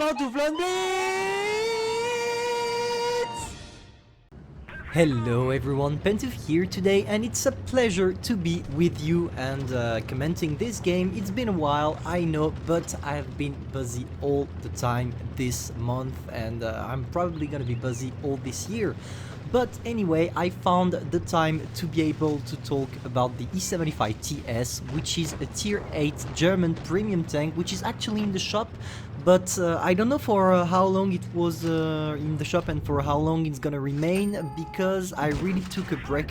Pantoufleee! Hello everyone, Pantoufleee here today, and it's a pleasure to be with you and commenting this game. It's been a while, I know, but I have been busy all the time this month, and I'm probably gonna be busy all this year. But anyway, I found the time to be able to talk about the E75 TS, which is a tier 8 German premium tank, which is actually in the shop, but I don't know for how long it was in the shop and for how long it's gonna remain, because I really took a break.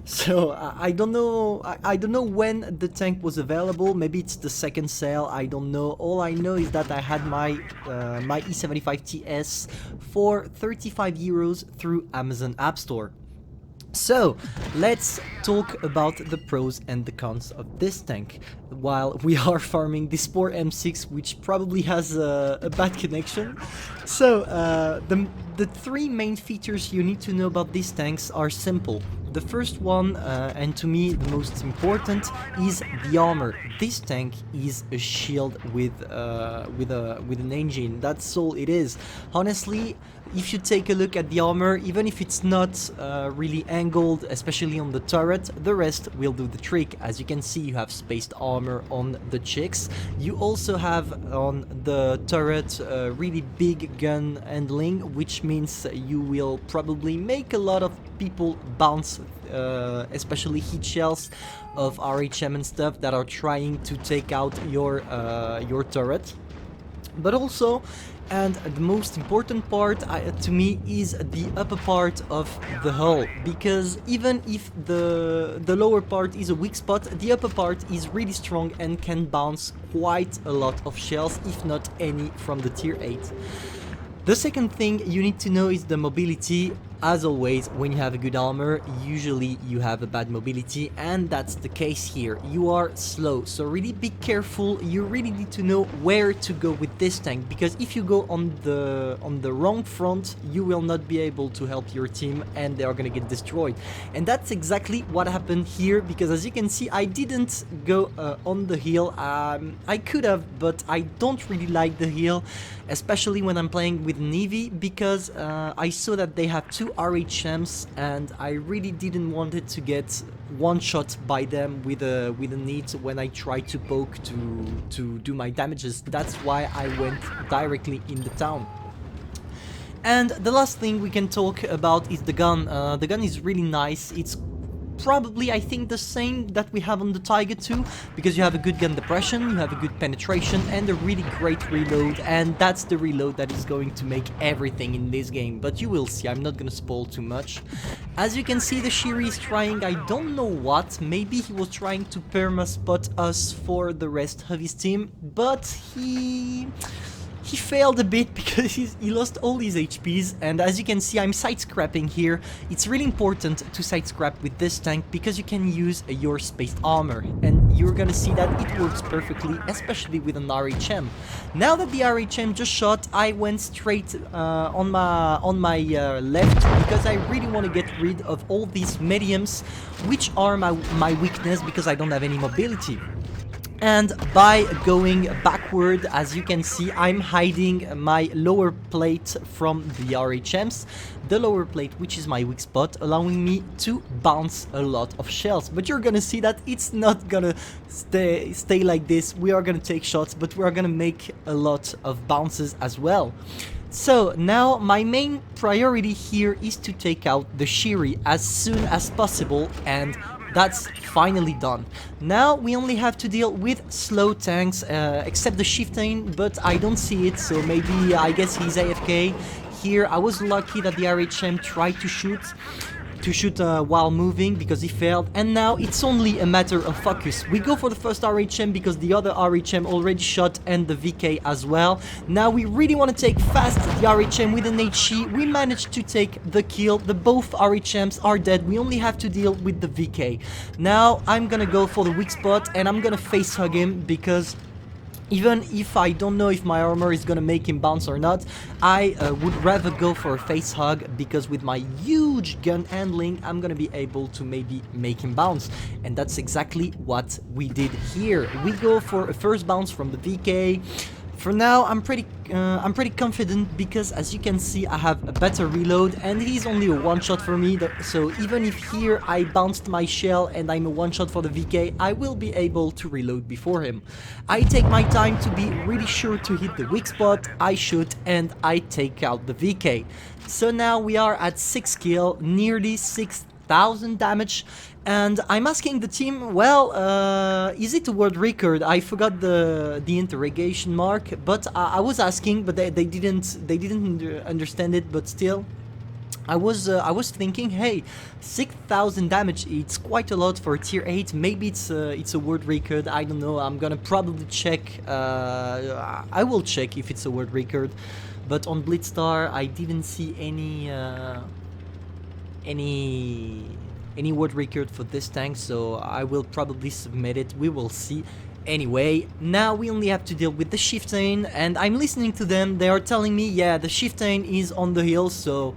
So I don't know. I don't know when the tank was available. Maybe it's the second sale. I don't know. All I know is that I had my my E75 TS for 35 euros through Amazon App Store. So let's talk about the pros and the cons of this tank while we are farming this poor M6, which probably has a bad connection. So the three main features you need to know about these tanks are simple. The first one, and to me the most important, is the armor. This tank is a shield with an engine. That's all it is. Honestly, if you take a look at the armor, even if it's not really angled, especially on the turret, the rest will do the trick. As you can see, you have spaced armor on the chicks. You also have on the turret really big gun handling, which means you will probably make a lot of people bounce, especially heat shells of RHM and stuff that are trying to take out your turret. But also, and the most important part to me, is the upper part of the hull, because even if the lower part is a weak spot, the upper part is really strong and can bounce quite a lot of shells, if not any, from the tier 8. The second thing you need to know is the mobility. As always, when you have a good armor, usually you have a bad mobility, and that's the case here. You are slow, so really be careful. You really need to know where to go with this tank, because if you go on the wrong front, you will not be able to help your team and they are gonna get destroyed. And that's exactly what happened here, because as you can see, I didn't go on the hill. I could have, but I don't really like the hill, especially when I'm playing with Navy, because I saw that they have two RHMs and I really didn't want it to get one shot by them with a need when I try to poke to do my damages. That's why I went directly in the town. And the last thing we can talk about is the gun. The gun is really nice. It's probably, I think, the same that we have on the Tiger 2, because you have a good gun depression, you have a good penetration, and a really great reload, and that's the reload that is going to make everything in this game. But you will see, I'm not gonna spoil too much. As you can see, the Shiri is trying, I don't know what, maybe he was trying to perma-spot us for the rest of his team, but he failed a bit because he lost all his HPs, and as you can see, I'm side-scrapping here. It's really important to side-scrap with this tank because you can use your spaced armor, and you're gonna see that it works perfectly, especially with an RHM. Now that the RHM just shot, I went straight on my left, because I really want to get rid of all these mediums, which are my weakness, because I don't have any mobility. And by going backward, as you can see, I'm hiding my lower plate from the RHMs. The lower plate, which is my weak spot, allowing me to bounce a lot of shells. But you're gonna see that it's not gonna stay like this. We are gonna take shots, but we are gonna make a lot of bounces as well. So now my main priority here is to take out the Shiri as soon as possible, and that's finally done. Now we only have to deal with slow tanks, except the Chieftain, but I don't see it, so maybe, I guess he's AFK. Here I was lucky that the RHM tried to shoot while moving, because he failed, and now it's only a matter of focus. We go for the first RHM because the other RHM already shot, and the VK as well. Now we really want to take fast the RHM with an HE. We managed to take the kill. Both RHMs are dead. We only have to deal with the VK. Now I'm gonna go for the weak spot, and I'm gonna face hug him, because even if I don't know if my armor is gonna make him bounce or not, I would rather go for a face hug, because with my huge gun handling, I'm gonna be able to maybe make him bounce. And that's exactly what we did here. We go for a first bounce from the VK. For now, I'm pretty I'm pretty confident because, as you can see, I have a better reload, and he's only a one-shot for me. So even if here I bounced my shell and I'm a one-shot for the VK, I will be able to reload before him. I take my time to be really sure to hit the weak spot. I shoot and I take out the VK. So now we are at 6 kill, nearly 6,000 damage, and I'm asking the team, well, is it a world record? I forgot the interrogation mark, but I was asking, but they didn't understand it. But still, I was thinking, hey, 6,000 damage, it's quite a lot for tier 8. Maybe it's a world record. I don't know. I'm gonna probably check. I will check if it's a world record. But on Blitzstar, I didn't see any world record for this tank, so I will probably submit it. We will see. Anyway, now we only have to deal with the chieftain, and I'm listening to them. They are telling me, yeah, the chieftain is on the hill, so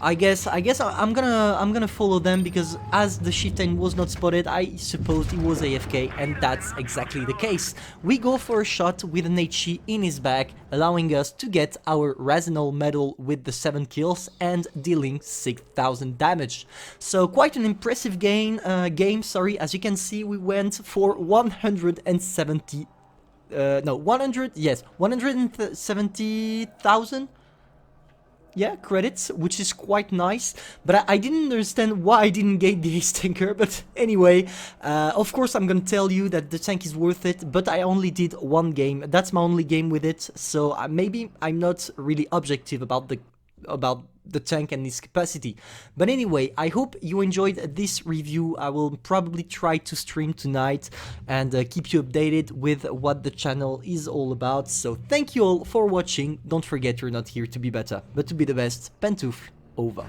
I guess I'm gonna follow them, because as the chieftain was not spotted, I supposed he was AFK, and that's exactly the case. We go for a shot with an HE in his back, allowing us to get our Rasenol medal with the 7 kills and dealing 6,000 damage. So quite an impressive game. As you can see, we went for 170,000. Yeah, credits, which is quite nice, but I didn't understand why I didn't get the ace tanker. But anyway, of course I'm gonna tell you that the tank is worth it, but I only did one game. That's my only game with it, so maybe I'm not really objective about the tank and its capacity. But anyway, I hope you enjoyed this review. I will probably try to stream tonight and keep you updated with what the channel is all about. So thank you all for watching. Don't forget, you're not here to be better, but to be the best. Pantoufleee, over.